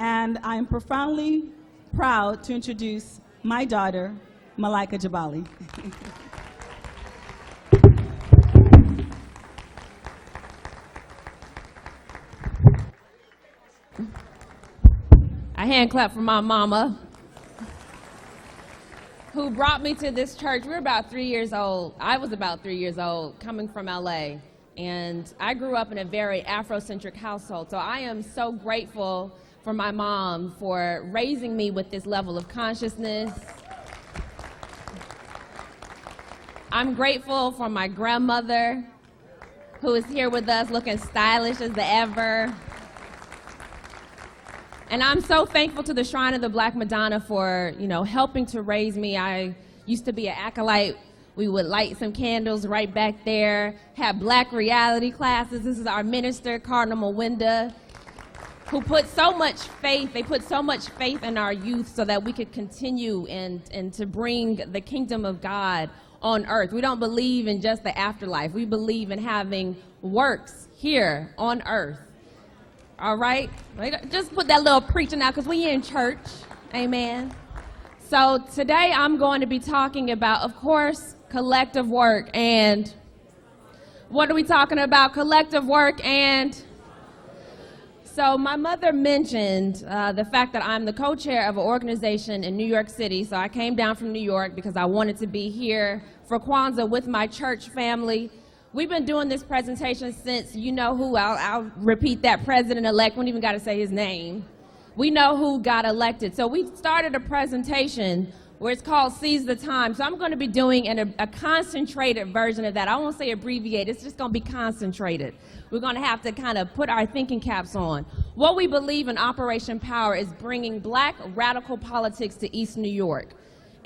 and I am profoundly proud to introduce my daughter, Malaika Jabali. A hand clap for my mama, who brought me to this church. We were about 3 years old. I was about 3 years old, coming from LA. And I grew up in a very Afrocentric household. So I am so grateful for my mom for raising me with this level of consciousness. I'm grateful for my grandmother, who is here with us looking stylish as ever. And I'm so thankful to the Shrine of the Black Madonna for, helping to raise me. I used to be an acolyte. We would light some candles right back there, have black reality classes. This is our minister, Cardinal Mwenda, who put so much faith, they put so much faith in our youth so that we could continue and to bring the kingdom of God on earth. We don't believe in just the afterlife. We believe in having works here on earth. All right? Just put that little preaching out because we in church. Amen. So today I'm going to be talking about, of course, collective work. And what are we talking about? Collective work. And so my mother mentioned the fact that I'm the co-chair of an organization in New York City. So I came down from New York because I wanted to be here for Kwanzaa with my church family. We've been doing this presentation since you know who. I'll repeat that, president-elect. We don't even got to say his name. We know who got elected. So we started a presentation where it's called Seize the Time. So I'm going to be doing a concentrated version of that. I won't say abbreviated. It's just going to be concentrated. We're going to have to kind of put our thinking caps on. What we believe in Operation Power is bringing black radical politics to East New York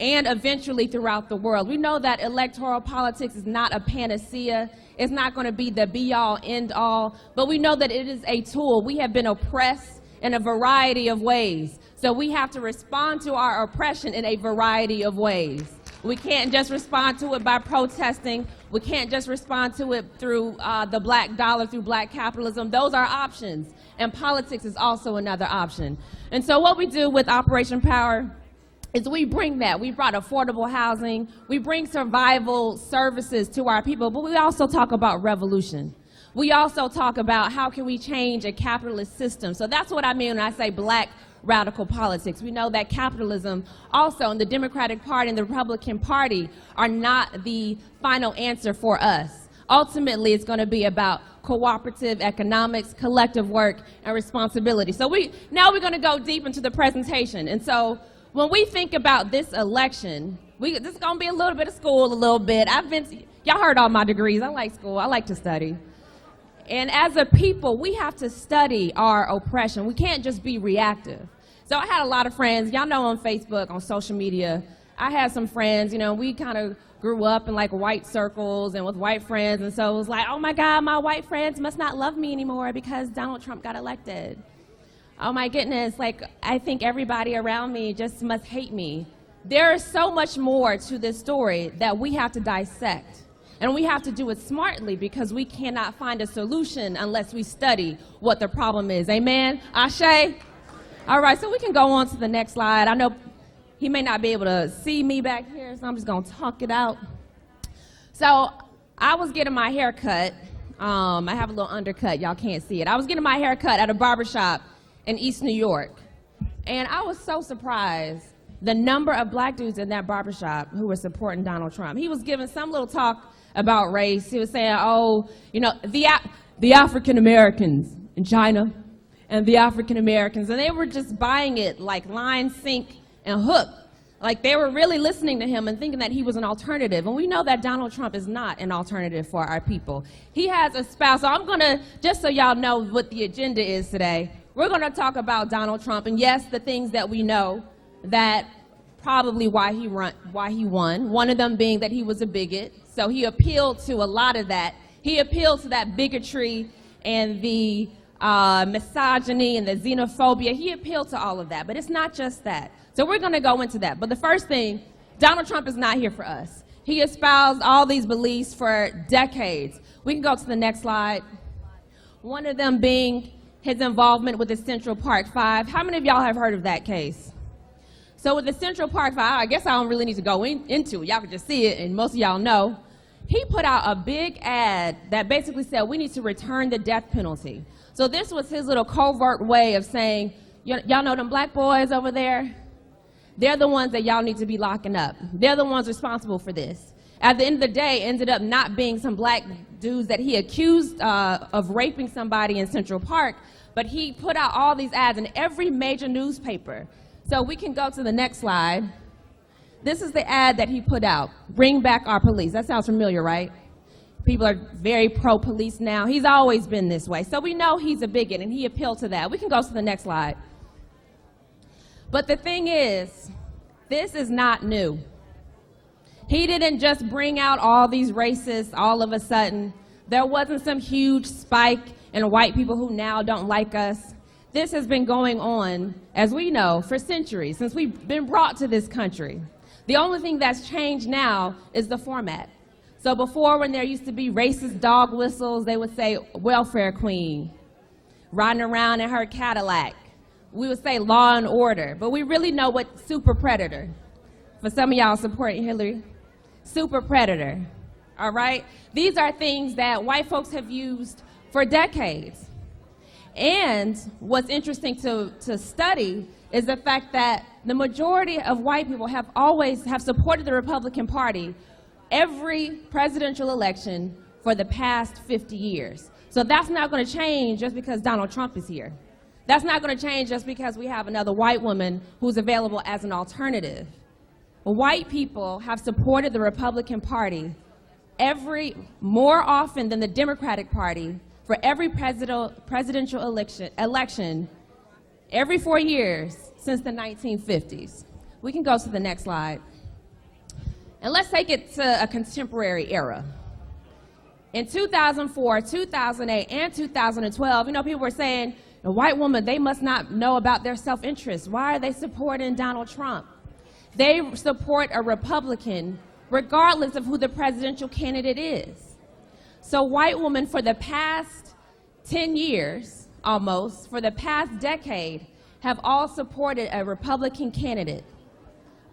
and eventually throughout the world. We know that electoral politics is not a panacea. It's not going to be the be-all, end-all, but we know that it is a tool. We have been oppressed in a variety of ways, so we have to respond to our oppression in a variety of ways. We can't just respond to it by protesting. We can't just respond to it through the black dollar, through black capitalism. Those are options, and politics is also another option. And so what we do with Operation Power is we bring that. We brought affordable housing. We bring survival services to our people, but we also talk about revolution. We also talk about how can we change a capitalist system. So that's what I mean when I say black radical politics. We know that capitalism also and the Democratic Party and the Republican Party are not the final answer for us. Ultimately, it's going to be about cooperative economics, collective work, and responsibility. So now we're going to go deep into the presentation. And so when we think about this election, this is going to be a little bit of school, a little bit. Y'all heard all my degrees. I like school. I like to study. And as a people, we have to study our oppression. We can't just be reactive. So I had a lot of friends. Y'all know on Facebook, on social media, I had some friends, we kind of grew up in like white circles and with white friends. And so it was like, oh my God, my white friends must not love me anymore because Donald Trump got elected. Oh my goodness, I think everybody around me just must hate me. There is so much more to this story that we have to dissect. And we have to do it smartly because we cannot find a solution unless we study what the problem is. Amen? Ashe? All right, so we can go on to the next slide. I know he may not be able to see me back here, so I'm just going to talk it out. So I was getting my hair cut. I have a little undercut. Y'all can't see it. I was getting my hair cut at a barbershop in East New York. And I was so surprised the number of black dudes in that barbershop who were supporting Donald Trump. He was giving some little talk about race. He was saying, the African Americans in China and the African Americans, and they were just buying it like line, sink, and hook. Like they were really listening to him and thinking that he was an alternative. And we know that Donald Trump is not an alternative for our people. He has a spouse. So I'm gonna, just so y'all know what the agenda is today, we're gonna talk about Donald Trump and yes, the things that we know that probably why he won. One of them being that he was a bigot. So he appealed to a lot of that. He appealed to that bigotry and the misogyny and the xenophobia. He appealed to all of that, but it's not just that. So we're gonna go into that. But the first thing, Donald Trump is not here for us. He espoused all these beliefs for decades. We can go to the next slide. One of them being his involvement with the Central Park Five. How many of y'all have heard of that case? So with the Central Park Five, I guess I don't really need to go into it. Y'all can just see it, and most of y'all know. He put out a big ad that basically said we need to return the death penalty. So this was his little covert way of saying, y'all know them black boys over there? They're the ones that y'all need to be locking up. They're the ones responsible for this. At the end of the day, it ended up not being some black dudes that he accused of raping somebody in Central Park, but he put out all these ads in every major newspaper. So we can go to the next slide. This is the ad that he put out, Bring Back Our Police. That sounds familiar, right? People are very pro-police now. He's always been this way. So we know he's a bigot, and he appealed to that. We can go to the next slide. But the thing is, this is not new. He didn't just bring out all these racists all of a sudden. There wasn't some huge spike in white people who now don't like us. This has been going on, as we know, for centuries, since we've been brought to this country. The only thing that's changed now is the format. So before, when there used to be racist dog whistles, they would say, welfare queen, riding around in her Cadillac. We would say law and order, but we really know what super predator. For some of y'all supporting Hillary, super predator, all right? These are things that white folks have used for decades. And what's interesting to study is the fact that the majority of white people have supported the Republican Party every presidential election for the past 50 years. So that's not going to change just because Donald Trump is here. That's not going to change just because we have another white woman who's available as an alternative. White people have supported the Republican Party more often than the Democratic Party for every presidential election every 4 years since the 1950s. We can go to the next slide. And let's take it to a contemporary era. In 2004, 2008, and 2012, people were saying, a white woman, they must not know about their self-interest. Why are they supporting Donald Trump? They support a Republican regardless of who the presidential candidate is. So white women for the past 10 years, almost, for the past decade, have all supported a Republican candidate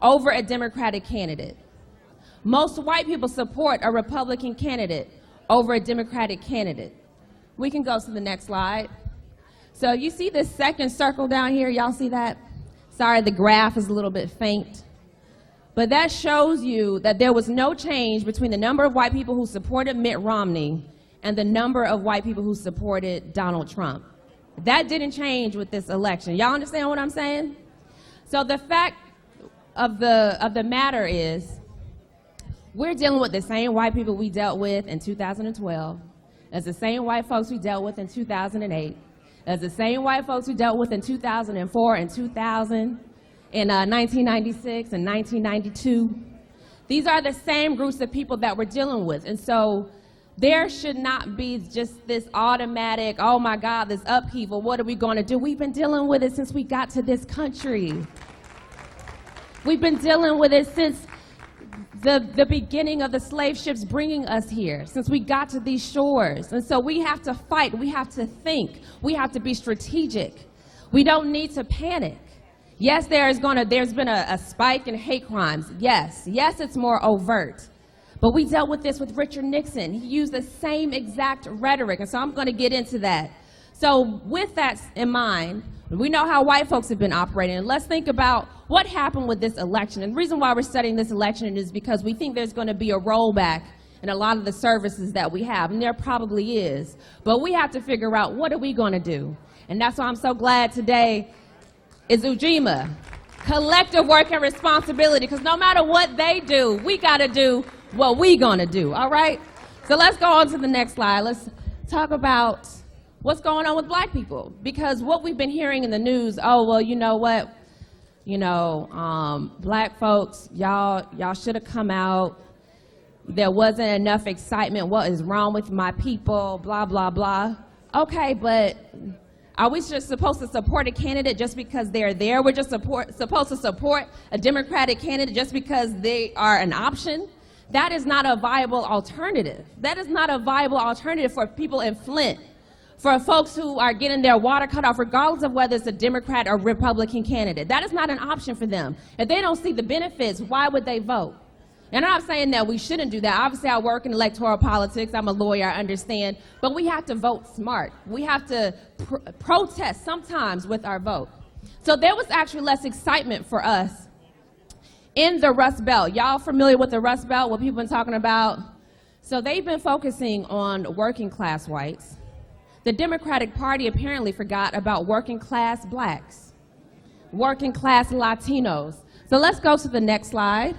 over a Democratic candidate. Most white people support a Republican candidate over a Democratic candidate. We can go to the next slide. So you see this second circle down here, y'all see that? Sorry, the graph is a little bit faint. But that shows you that there was no change between the number of white people who supported Mitt Romney and the number of white people who supported Donald Trump. That didn't change with this election. Y'all understand what I'm saying? So the fact of the matter is, we're dealing with the same white people we dealt with in 2012, as the same white folks we dealt with in 2008, as the same white folks we dealt with in 2004 and 2000, in 1996 and 1992. These are the same groups of people that we're dealing with. And so there should not be just this automatic, oh my God, this upheaval, what are we going to do? We've been dealing with it since we got to this country. We've been dealing with it since the beginning of the slave ships bringing us here, since we got to these shores. And so we have to fight, we have to think, we have to be strategic. We don't need to panic. Yes, there's been a spike in hate crimes. Yes, it's more overt. But we dealt with this with Richard Nixon. He used the same exact rhetoric, and so I'm going to get into that. So with that in mind, we know how white folks have been operating, and let's think about what happened with this election. And the reason why we're studying this election is because we think there's going to be a rollback in a lot of the services that we have, and there probably is. But we have to figure out, what are we going to do? And that's why I'm so glad today is Ujima. Collective work and responsibility, because no matter what they do, we got to do what we gonna do, all right? So let's go on to the next slide. Let's talk about what's going on with black people, because what we've been hearing in the news, oh, well, you know what? Black folks, y'all should have come out. There wasn't enough excitement. What is wrong with my people? Blah, blah, blah. Okay, but are we just supposed to support a candidate just because they're there? We're just supposed to support a Democratic candidate just because they are an option? That is not a viable alternative. That is not a viable alternative for people in Flint, for folks who are getting their water cut off, regardless of whether it's a Democrat or Republican candidate. That is not an option for them. If they don't see the benefits, why would they vote? And I'm not saying that we shouldn't do that. Obviously, I work in electoral politics. I'm a lawyer, I understand. But we have to vote smart. We have to protest sometimes with our vote. So there was actually less excitement for us in the Rust Belt. Y'all familiar with the Rust Belt, what people been talking about? So they've been focusing on working class whites. The Democratic Party apparently forgot about working class blacks, working class Latinos. So let's go to the next slide.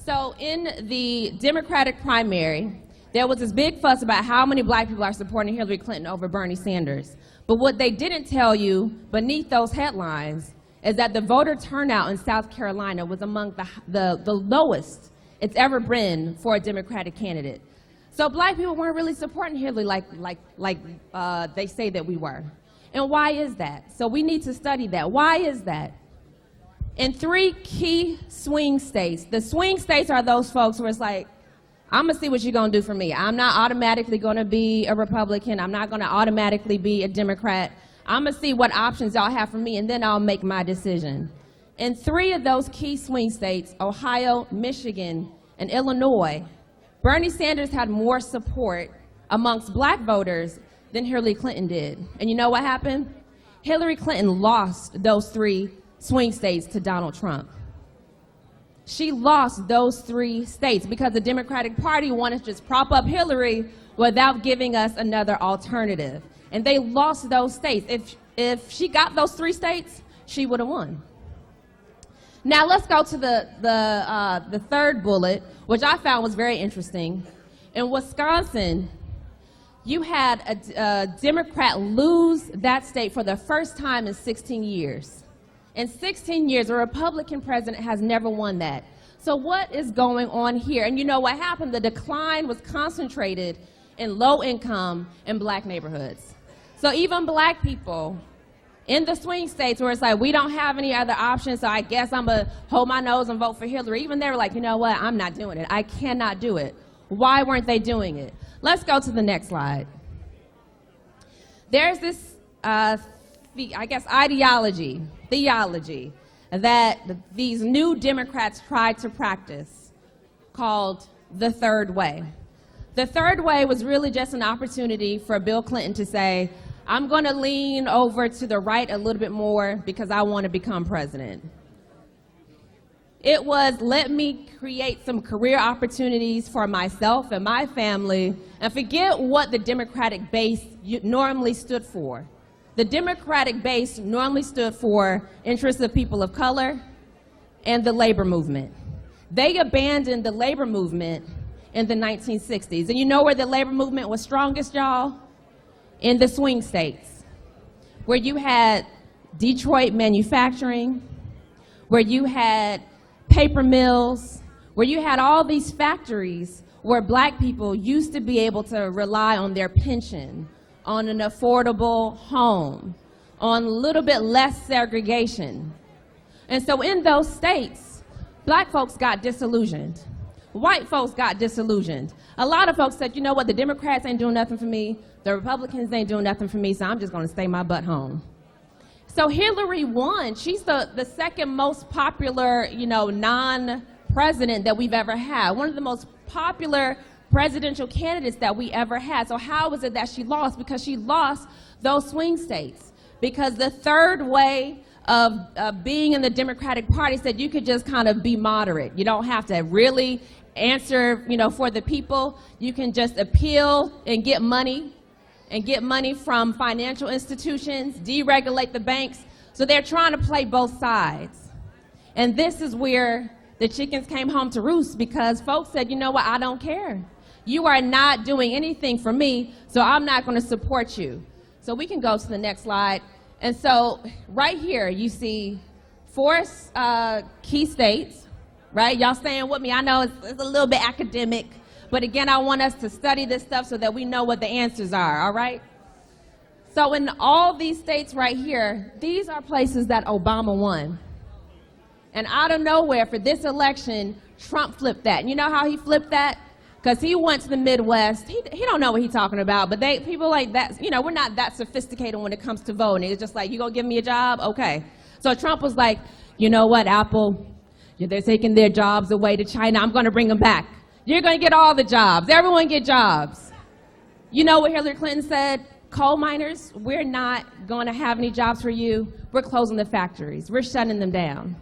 So in the Democratic primary, there was this big fuss about how many black people are supporting Hillary Clinton over Bernie Sanders. But what they didn't tell you beneath those headlines is that the voter turnout in South Carolina was among the lowest it's ever been for a Democratic candidate. So black people weren't really supporting Hillary like they say that we were. And why is that? So we need to study that. Why is that? In 3 key swing states, the swing states are those folks where it's like, I'm gonna see what you're gonna do for me. I'm not automatically gonna be a Republican. I'm not gonna automatically be a Democrat. I'm gonna see what options y'all have for me, and then I'll make my decision. In 3 of those key swing states, Ohio, Michigan, and Illinois, Bernie Sanders had more support amongst black voters than Hillary Clinton did. And you know what happened? Hillary Clinton lost those 3 swing states to Donald Trump. She lost those 3 states because the Democratic Party wanted to just prop up Hillary without giving us another alternative. And they lost those states. If she got those 3 states, she would have won. Now let's go to the third bullet, which I found was very interesting. In Wisconsin, you had a Democrat lose that state for the first time in 16 years. In 16 years, a Republican president has never won that. So what is going on here? And you know what happened? The decline was concentrated in low-income and black neighborhoods. So even black people in the swing states where it's like, we don't have any other options, so I guess I'm going to hold my nose and vote for Hillary. Even they were like, you know what? I'm not doing it. I cannot do it. Why weren't they doing it? Let's go to the next slide. There's this, theology that these new Democrats tried to practice called the third way. The third way was really just an opportunity for Bill Clinton to say, I'm going to lean over to the right a little bit more because I want to become president. It was, let me create some career opportunities for myself and my family and forget what the Democratic base normally stood for. The Democratic base normally stood for interests of people of color and the labor movement. They abandoned the labor movement in the 1960s. And you know where the labor movement was strongest, y'all? In the swing states, where you had Detroit manufacturing, where you had paper mills, where you had all these factories where black people used to be able to rely on their pension, on an affordable home, on a little bit less segregation. And so in those states, black folks got disillusioned. White folks got disillusioned. A lot of folks said, you know what, the Democrats ain't doing nothing for me, the Republicans ain't doing nothing for me, so I'm just gonna stay my butt home. So Hillary won. She's the second most popular, non-president that we've ever had. One of the most popular presidential candidates that we ever had. So how was it that she lost? Because she lost those swing states. Because the third way of being in the Democratic Party said you could just kind of be moderate. You don't have to really answer, for the people. You can just appeal and get money from financial institutions, deregulate the banks. So they're trying to play both sides. And this is where the chickens came home to roost, because folks said, you know what, I don't care. You are not doing anything for me, so I'm not going to support you. So we can go to the next slide. And so right here, you see 4 key states, right? Y'all staying with me? I know it's a little bit academic, but again, I want us to study this stuff so that we know what the answers are, all right? So in all these states right here, these are places that Obama won. And out of nowhere, for this election, Trump flipped that. And you know how he flipped that? Because he went to the Midwest. He don't know what he's talking about, but people like that, we're not that sophisticated when it comes to voting. It's just like, you gonna give me a job? Okay. So Trump was like, you know what, Apple, they're taking their jobs away to China. I'm gonna bring them back. You're gonna get all the jobs. Everyone get jobs. You know what Hillary Clinton said? Coal miners, we're not gonna have any jobs for you. We're closing the factories. We're shutting them down.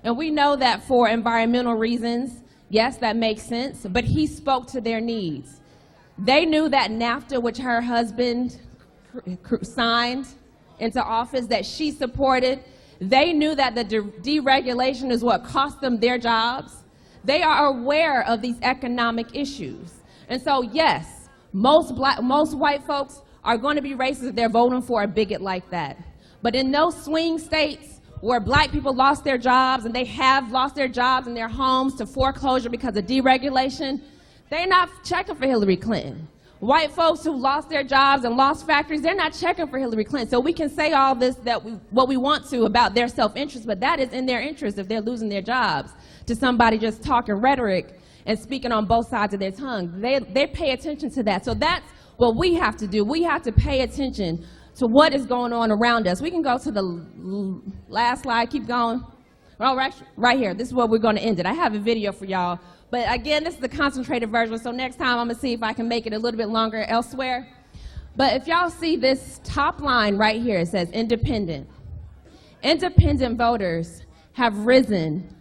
And we know that for environmental reasons, yes, that makes sense, but he spoke to their needs. They knew that NAFTA, which her husband signed into office, that she supported, they knew that the deregulation is what cost them their jobs. They are aware of these economic issues. And so, yes, most white folks are going to be racist if they're voting for a bigot like that. But in those swing states where black people lost their jobs, and they have lost their jobs and their homes to foreclosure because of deregulation, they're not checking for Hillary Clinton. White folks who lost their jobs and lost factories, they're not checking for Hillary Clinton. So we can say all this what we want to about their self-interest, but that is in their interest if they're losing their jobs to somebody just talking rhetoric and speaking on both sides of their tongue. They pay attention to that. So that's what we have to do. We have to pay attention to what is going on around us. We can go to the last slide, keep going. Well, right here, this is where we're going to end it. I have a video for y'all, but again, this is the concentrated version, so next time I'm going to see if I can make it a little bit longer elsewhere. But if y'all see this top line right here, it says independent. Independent voters have risen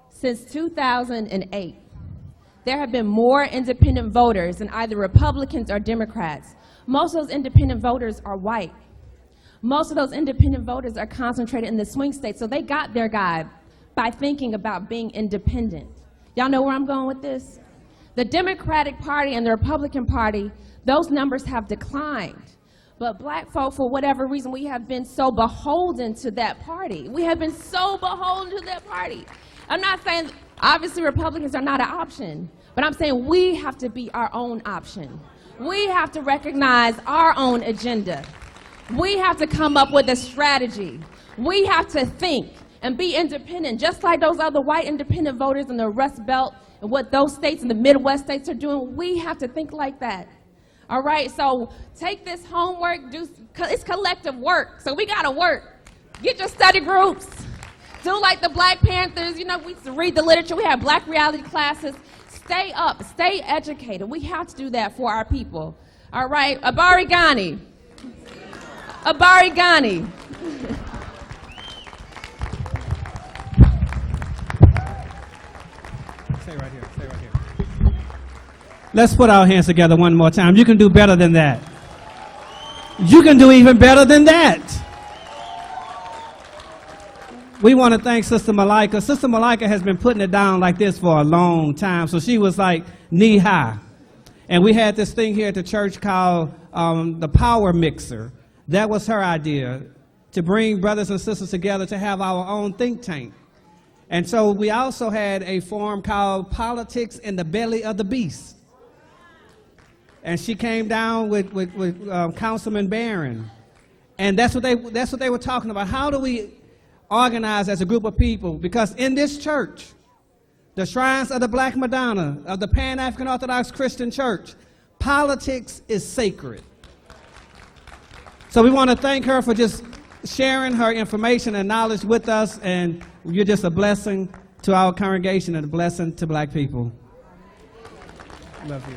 since 2008. There have been more independent voters than either Republicans or Democrats. Most of those independent voters are white. Most of those independent voters are concentrated in the swing states, so they got their guide by thinking about being independent. Y'all know where I'm going with this? The Democratic Party and the Republican Party, those numbers have declined. But black folk, for whatever reason, we have been so beholden to that party. We have been so beholden to that party. I'm not saying, obviously, Republicans are not an option, but I'm saying we have to be our own option. We have to recognize our own agenda. We have to come up with a strategy. We have to think and be independent, just like those other white independent voters in the Rust Belt and what those states and the Midwest states are doing. We have to think like that. All right, so take this homework, it's collective work, so we gotta work. Get your study groups. Do like the Black Panthers, we read the literature, we have black reality classes. Stay up, stay educated. We have to do that for our people. All right, Abari Ghani. Abari Ghani. Stay right here, stay right here. Let's put our hands together one more time. You can do better than that. You can do even better than that. We want to thank Sister Malaika. Sister Malaika has been putting it down like this for a long time, so she was like knee high. And we had this thing here at the church called the Power Mixer. That was her idea, to bring brothers and sisters together to have our own think tank. And so we also had a forum called Politics in the Belly of the Beast. And she came down with Councilman Barron. And that's what they were talking about. How do we organize as a group of people? Because in this church, the shrines of the Black Madonna, of the Pan-African Orthodox Christian Church, politics is sacred. So we want to thank her for just sharing her information and knowledge with us, and you're just a blessing to our congregation and a blessing to black people. Love you.